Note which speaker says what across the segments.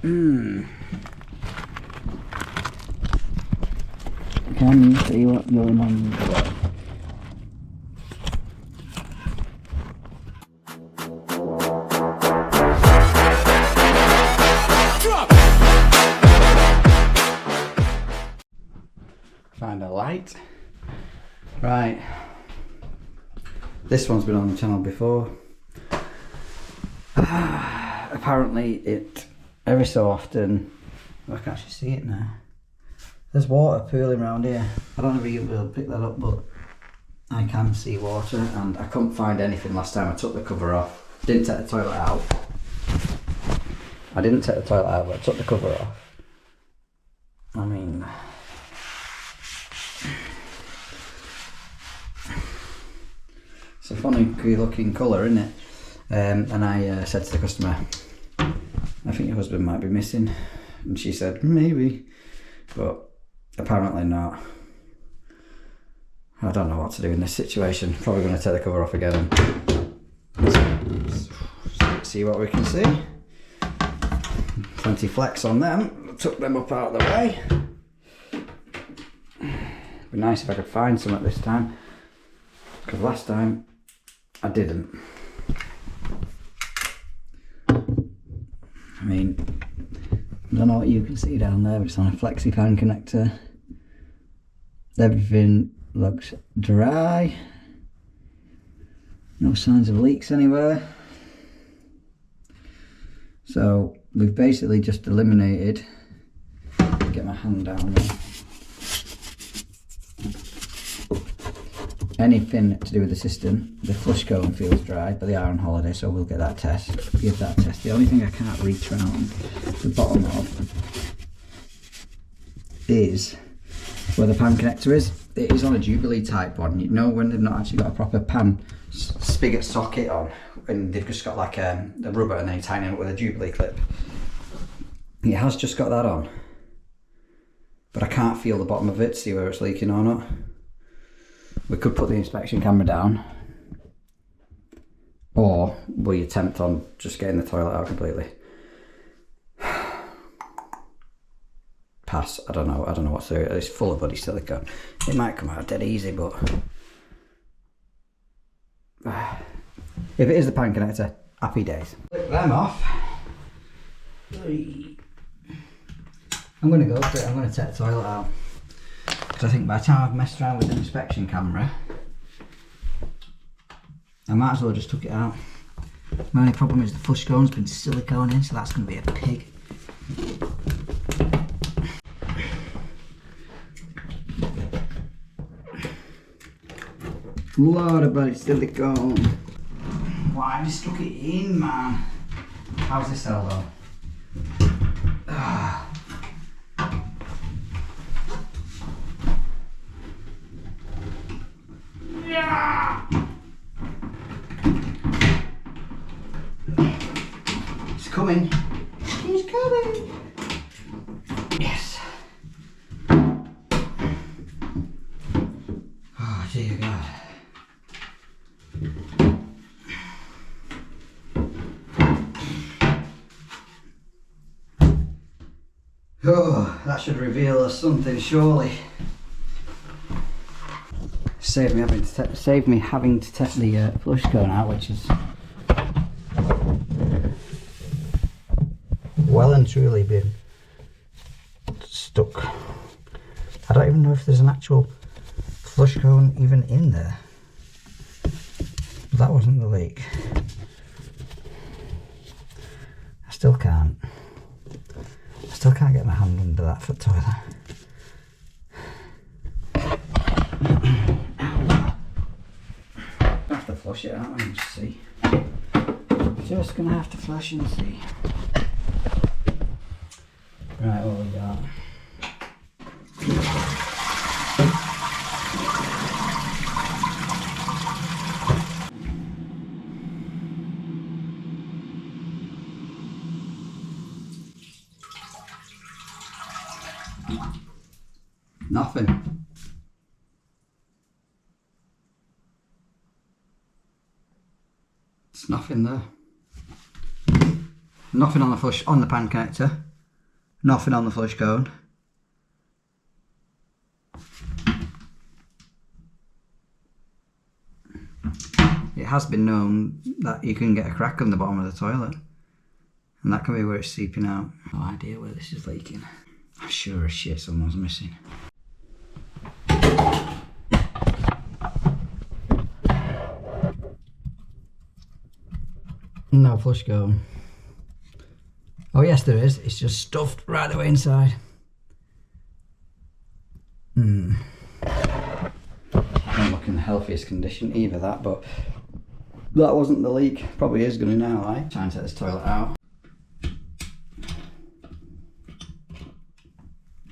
Speaker 1: Can you see what's going on there? Find a light. Right. This one's been on the channel before. Apparently it, every so often, I can actually see it now. There's water pooling around here. I don't know if you'll be able to pick that up, but I can see water, and I couldn't find anything last time I took the cover off. Didn't take the toilet out. I didn't take the toilet out, but I took the cover off. I mean, it's a funny looking colour, isn't it? And I said to the customer, I think your husband might be missing. And she said, maybe, but apparently not. I don't know what to do in this situation. Probably going to take the cover off again and see what we can see. Plenty flex on them. Took them up out of the way. Be nice if I could find some at this time, because last time I didn't. I mean, I don't know what you can see down there, but it's on a flexi fan connector. Everything looks dry. No signs of leaks anywhere. So we've basically just eliminated, get my hand down there, anything to do with the system. The flush cone feels dry, but they are on holiday, so we'll get that test, give that a test. The only thing I can't reach around the bottom of is where the pan connector is. It is on a Jubilee type one. You know when they've not actually got a proper pan spigot socket on, and they've just got like the rubber, and then you tighten it up with a Jubilee clip. It has just got that on, but I can't feel the bottom of it to see whether it's leaking or not. We could put the inspection camera down, or we attempt on just getting the toilet out completely. Pass. I don't know what to do. It's full of bloody silicone. It might come out dead easy, but if it is the pan connector, happy days. Flip them off. I'm going to go for it. I'm going to take the toilet out, because I think by the time I've messed around with the inspection camera, I might as well just took it out. My only problem is the flush cone's been silicone in, so that's going to be a pig. Lord about silicone. Why have you stuck it in, man? How's this elbow? It's coming. He's coming. Yes. Oh dear God. Oh, that should reveal us something, surely. Save me having to test the flush cone out, which is well and truly been stuck. I don't even know if there's an actual flush cone even in there. That wasn't the leak. I still can't get my hand under that for the toilet. I have to flush it out and see. Just gonna have to flush and see. Right, what we got? Nothing. It's nothing there. Nothing on the pan connector. Nothing on the flush cone. It has been known that you can get a crack on the bottom of the toilet, and that can be where it's seeping out. No idea where this is leaking. I'm sure as shit someone's missing. No flush cone. Oh yes there is, it's just stuffed right away inside. Don't look in the healthiest condition, either that, but that wasn't the leak. Probably is going to now, right? Try and take this toilet out.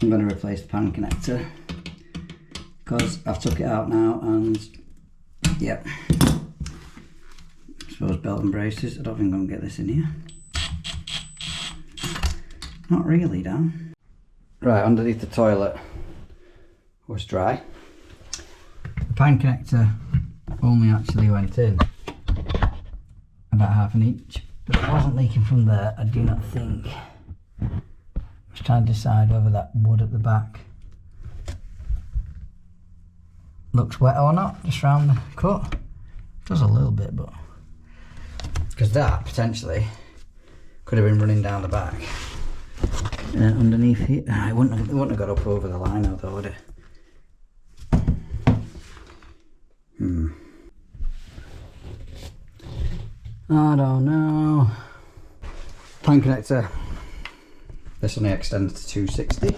Speaker 1: I'm going to replace the pan connector because I've took it out now and yep. I suppose belt and braces. I don't think I'm going to get this in here. Not really, Dan. Right, underneath the toilet was dry. The pan connector only actually went in about 1/2 inch, but it wasn't leaking from there, I do not think. I was trying to decide whether that wood at the back looks wet or not, just round the cut. It does a little bit, but because that potentially could have been running down the back. Underneath here, it wouldn't have got up over the line though, would it? I don't know. Pan connector. This only extends to 260.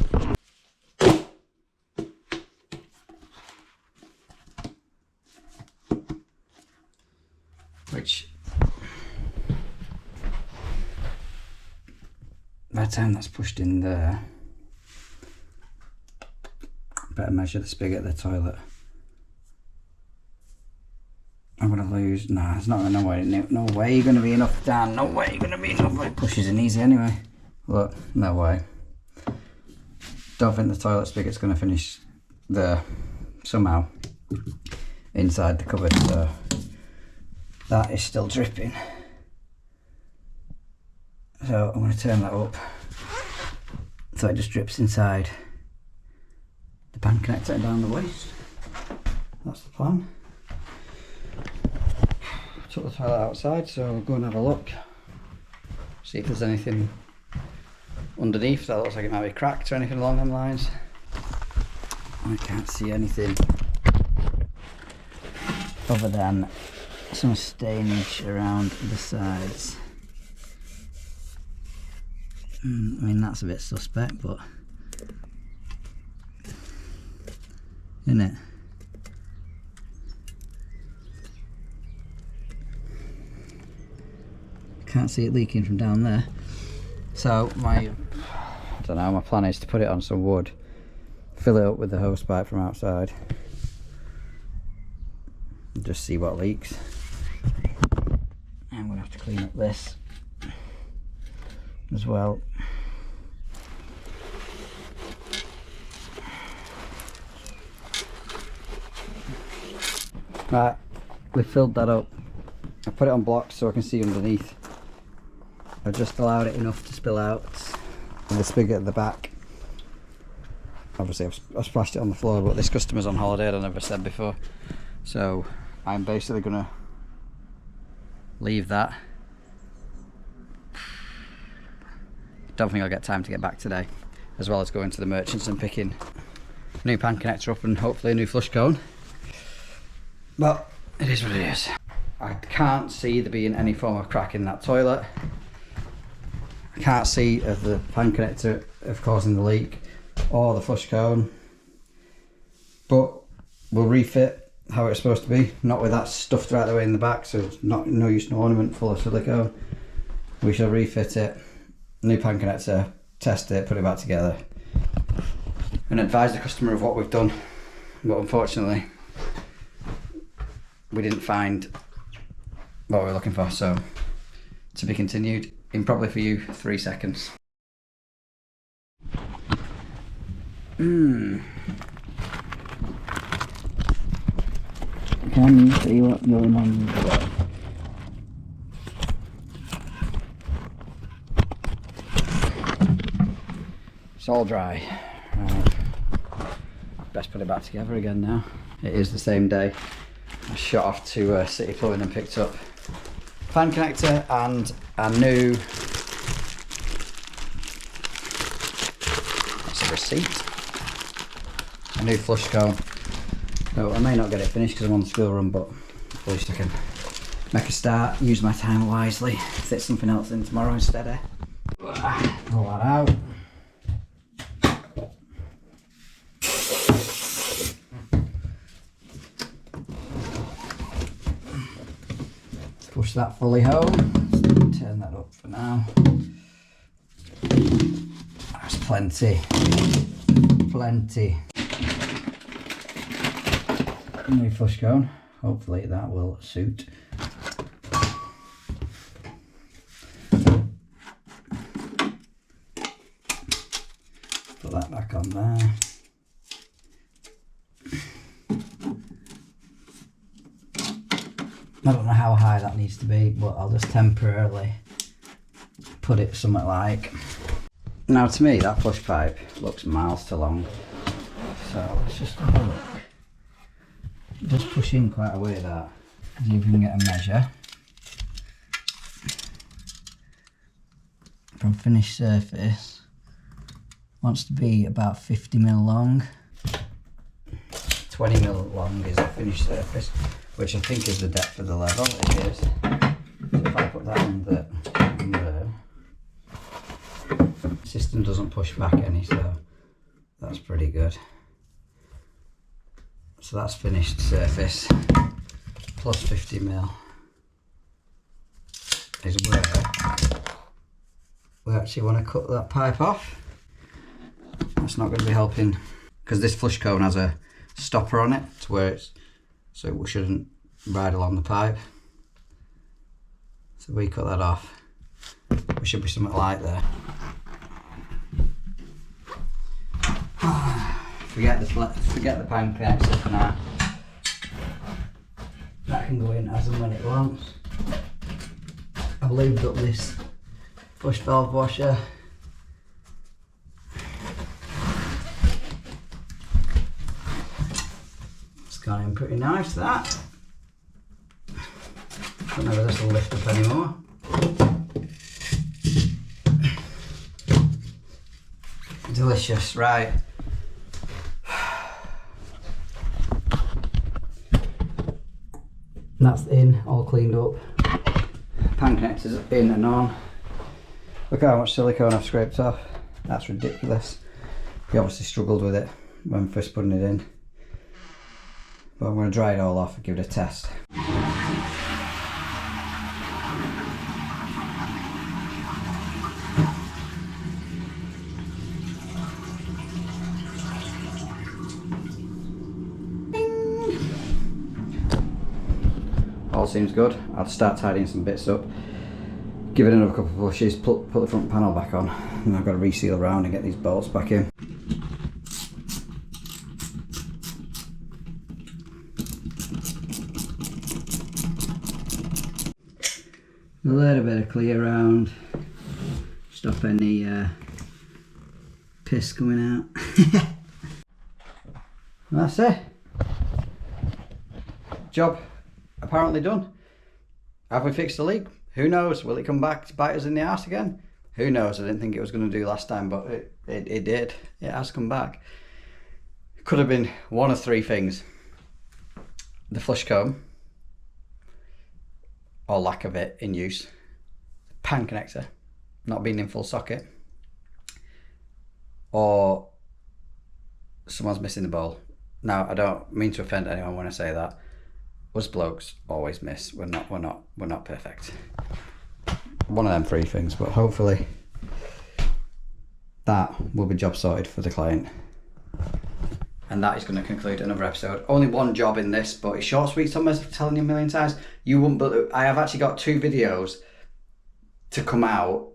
Speaker 1: Which, by the time that's pushed in there, better measure the spigot of the toilet. I'm going to lose, nah, it's not, no way you're going to be enough, Dan, no way you're going to be enough. It pushes in easy anyway. Look, no way. Don't think the toilet spigot's going to finish there, somehow, inside the cupboard, so that is still dripping. So I'm going to turn that up, so it just drips inside the pan connector and down the waste. That's the plan. Took the toilet outside, so we'll go and have a look. See if there's anything underneath that looks like it might be cracked or anything along them lines. I can't see anything other than some stainage around the sides. I mean, that's a bit suspect, but isn't it? Can't see it leaking from down there. So I don't know, my plan is to put it on some wood, fill it up with the hose pipe from outside, and just see what leaks. I'm gonna have to clean up this as well. Right, we filled that up. I put it on blocks so I can see underneath. I've just allowed it enough to spill out. And the spigot at the back. Obviously I've splashed it on the floor, but this customer's on holiday, I never said before. So I'm basically gonna leave that. Don't think I'll get time to get back today, as well as going to the merchants and picking a new pan connector up and hopefully a new flush cone. But it is what it is. I can't see there being any form of crack in that toilet. I can't see of the pan connector of causing the leak or the flush cone. But we'll refit how it's supposed to be, not with that stuffed right away in the back, so it's no use, no ornament, full of silicone. We shall refit it, new pan connector, test it, put it back together, and advise the customer of what we've done. But unfortunately, we didn't find what we were looking for, so to be continued in probably for you 3 seconds. Can you see what's going on there? It's all dry. Right. Best put it back together again now. It is the same day. I shot off to City Plumbing and picked up fan connector and a new, that's a receipt, a new flush cone. So I may not get it finished because I'm on the school run, but at least I can make a start, use my time wisely, fit something else in tomorrow instead of. Pull that out. Push that fully home. Turn that up for now. That's plenty. Plenty. New flush cone. Hopefully that will suit. Put that back on there. I don't know how high that needs to be, but I'll just temporarily put it somewhat like. Now to me that flush pipe looks miles too long, so let's just have a look. Just push in quite a way that, see if we can get a measure. From finished surface, wants to be about 50mm long. 20mm long is the finished surface, which I think is the depth of the level. It is. So if I put that on there, the system doesn't push back any, so that's pretty good. So that's finished surface plus 50mm is where we actually want to cut that pipe off. That's not going to be helping because this flush cone has a stopper on it to where it's, so we shouldn't ride along the pipe. So we cut that off. We should be something light there. Forget the pan connector for now. That can go in as and when it wants. I've lubed up this flush valve washer. It's gone in pretty nice, that. Don't know whether this will lift up anymore. Delicious, right. That's in, all cleaned up. Pan connectors in and on. Look how much silicone I've scraped off. That's ridiculous. We obviously struggled with it when first putting it in. But I'm going to dry it all off and give it a test. All seems good. I'll start tidying some bits up, give it another couple of pushes, put the front panel back on, and I've got to reseal around and get these bolts back in. A little bit of clear around, stop any piss coming out. That's it. Job apparently done. Have we fixed the leak? Who knows? Will it come back to bite us in the arse again? Who knows? I didn't think it was going to do last time, but it did. It has come back. It could have been one of three things. The flush cone, or lack of it in use. Pan connector not being in full socket, or someone's missing the bowl. Now, I don't mean to offend anyone when I say that. Us blokes always miss. We're not perfect. One of them three things, but hopefully that will be job sorted for the client. And that is going to conclude another episode. Only one job in this, but it's short, sweet, somewhere. I'm telling you a million times. You wouldn't believe. I have actually got 2 videos to come out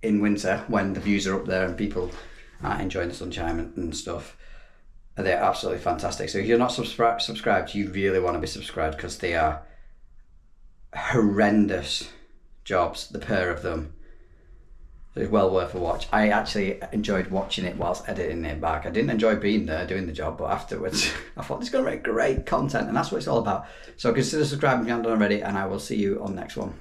Speaker 1: in winter when the views are up there and people are enjoying the sunshine and stuff. They're absolutely fantastic. So if you're not subscribed, you really want to be subscribed because they are horrendous jobs, the pair of them. It's well worth a watch. I actually enjoyed watching it whilst editing it back. I didn't enjoy being there doing the job, but afterwards I thought this is going to make great content, and that's what it's all about. So consider subscribing if you haven't done already, and I will see you on the next one.